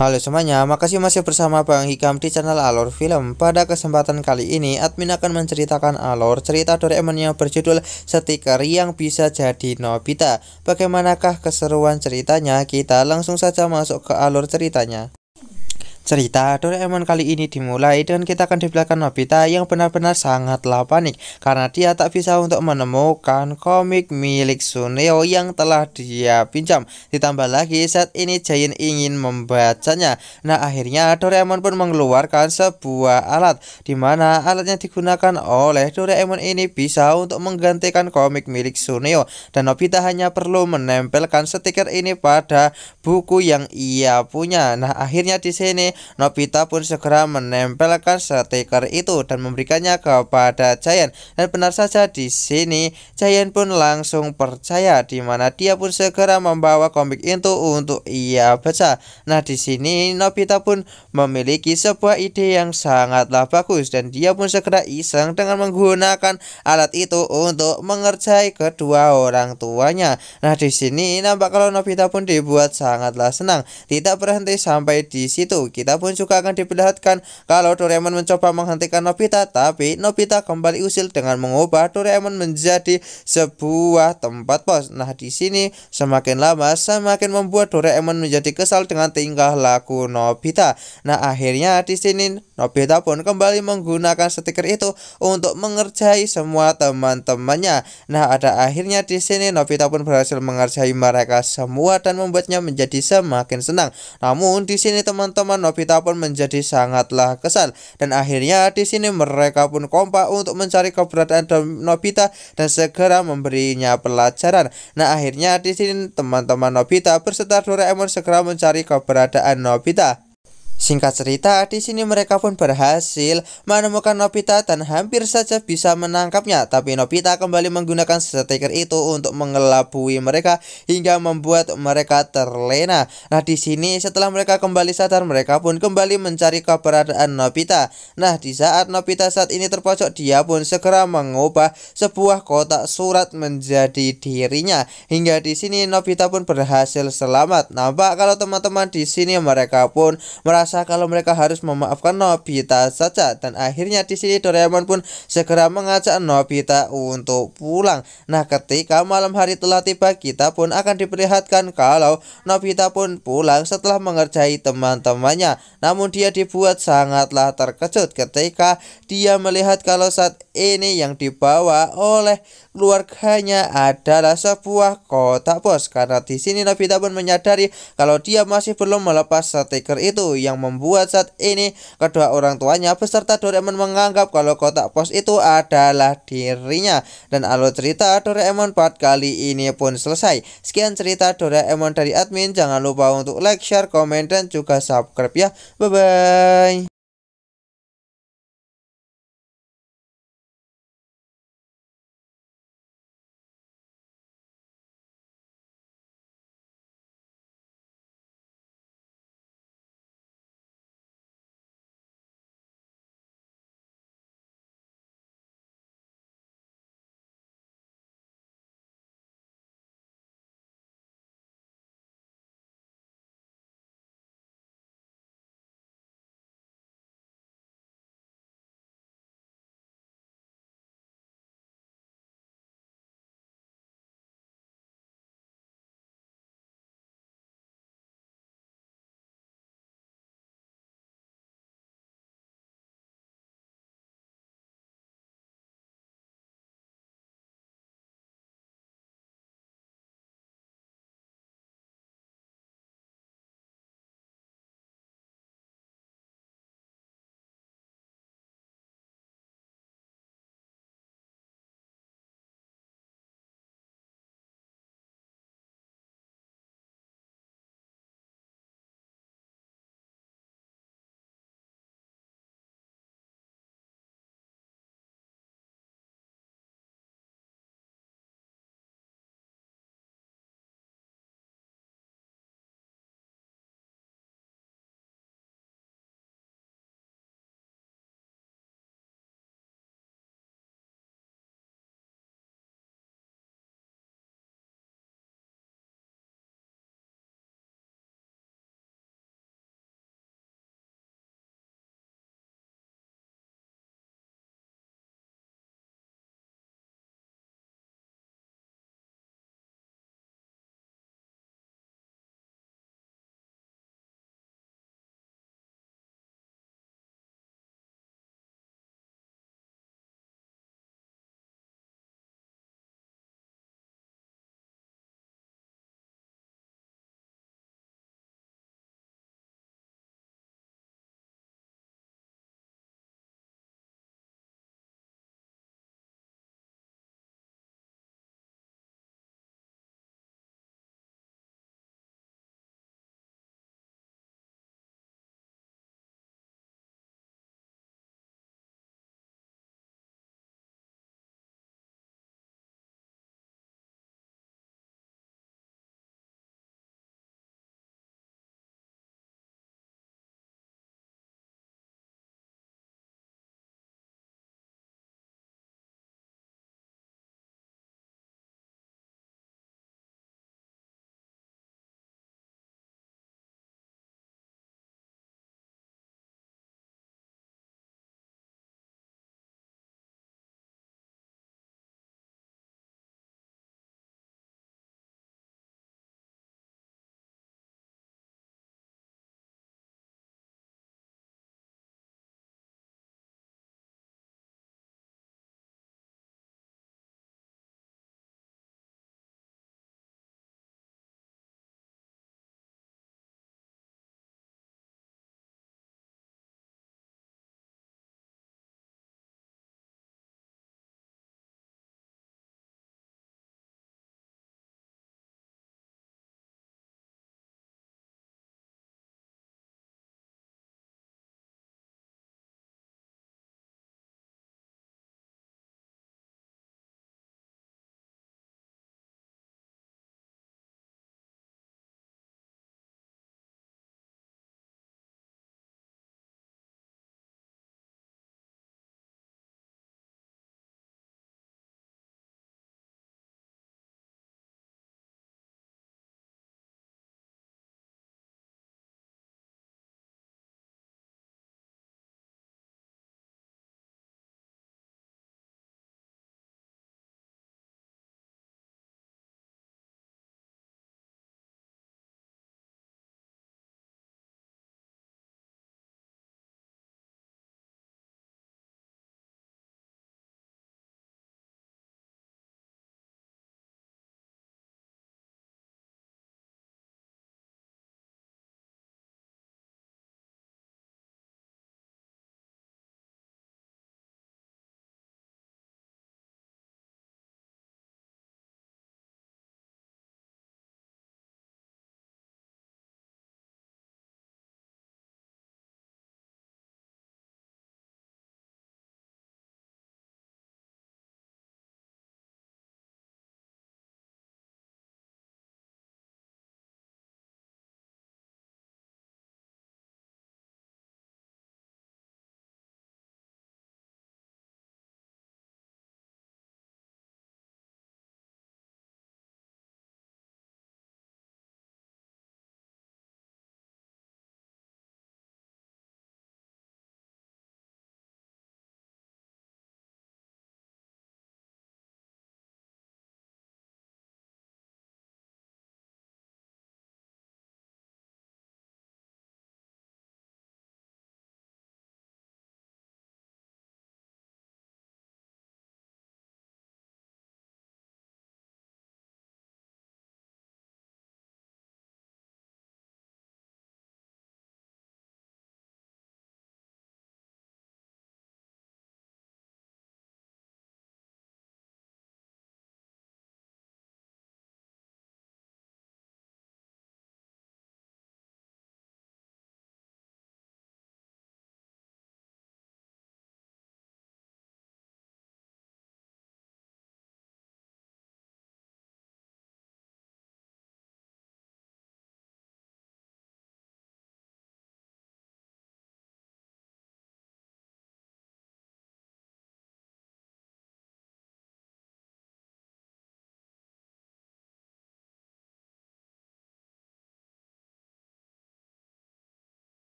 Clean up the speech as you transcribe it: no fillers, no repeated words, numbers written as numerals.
Halo semuanya, makasih masih bersama Bang Hikam di channel Alur Film. Pada kesempatan kali ini, admin akan menceritakan alur cerita Doraemon yang berjudul Stiker yang Bisa Jadi Nobita. Bagaimanakah keseruan ceritanya? Kita langsung saja masuk ke alur ceritanya. Cerita Doraemon kali ini dimulai dan kita akan diperlihatkan Nobita yang benar-benar sangatlah panik karena dia tak bisa untuk menemukan komik milik Suneo yang telah dia pinjam. Ditambah lagi saat ini Giant ingin membacanya. Nah, akhirnya Doraemon pun mengeluarkan sebuah alat di mana alatnya digunakan oleh Doraemon ini bisa untuk menggantikan komik milik Suneo, dan Nobita hanya perlu menempelkan stiker ini pada buku yang ia punya. Nah, akhirnya di sini Nobita pun segera menempelkan stiker itu dan memberikannya kepada Giant. Dan benar saja di sini Giant pun langsung percaya, di mana dia pun segera membawa komik itu untuk ia baca. Nah, di sini Nobita pun memiliki sebuah ide yang sangatlah bagus dan dia pun segera iseng dengan menggunakan alat itu untuk mengerjai kedua orang tuanya. Nah, di sini nampak kalau Nobita pun dibuat sangatlah senang. Tidak berhenti sampai di situ, kita pun juga akan diperlihatkan kalau Doraemon mencoba menghentikan Nobita, tapi Nobita kembali usil dengan mengubah Doraemon menjadi sebuah tempat pos. Nah, di sini semakin lama semakin membuat Doraemon menjadi kesal dengan tingkah laku Nobita. Nah, akhirnya di sini Nobita pun kembali menggunakan stiker itu untuk mengerjai semua teman-temannya. Nah, ada akhirnya di sini Nobita pun berhasil mengerjai mereka semua dan membuatnya menjadi semakin senang. Namun di sini teman-teman Nobita pun menjadi sangatlah kesal, dan akhirnya di sini mereka pun kompak untuk mencari keberadaan Nobita dan segera memberinya pelajaran. Nah, akhirnya di sini teman-teman Nobita berserta Doraemon segera mencari keberadaan Nobita. Singkat cerita, di sini mereka pun berhasil menemukan Nobita dan hampir saja bisa menangkapnya. Tapi Nobita kembali menggunakan stiker itu untuk mengelabui mereka hingga membuat mereka terlena. Nah, di sini setelah mereka kembali sadar, mereka pun kembali mencari keberadaan Nobita. Nah, di saat Nobita saat ini terpojok, dia pun segera mengubah sebuah kotak surat menjadi dirinya. Hingga di sini Nobita pun berhasil selamat. Nampak kalau teman-teman di sini mereka pun merasa kalau mereka harus memaafkan Nobita saja, dan akhirnya di sini Doraemon pun segera mengajak Nobita untuk pulang. Nah, ketika malam hari telah tiba, kita pun akan diperlihatkan kalau Nobita pun pulang setelah mengerjai teman-temannya. Namun dia dibuat sangatlah terkejut ketika dia melihat kalau saat ini yang dibawa oleh keluarganya adalah sebuah kotak pos. Karena di sini Nobita pun menyadari kalau dia masih belum melepas stiker itu, yang membuat saat ini kedua orang tuanya beserta Doraemon menganggap kalau kotak pos itu adalah dirinya. Dan alur cerita Doraemon part kali ini pun selesai. Sekian cerita Doraemon dari admin. Jangan lupa untuk like, share, komen, dan juga subscribe ya. Bye bye.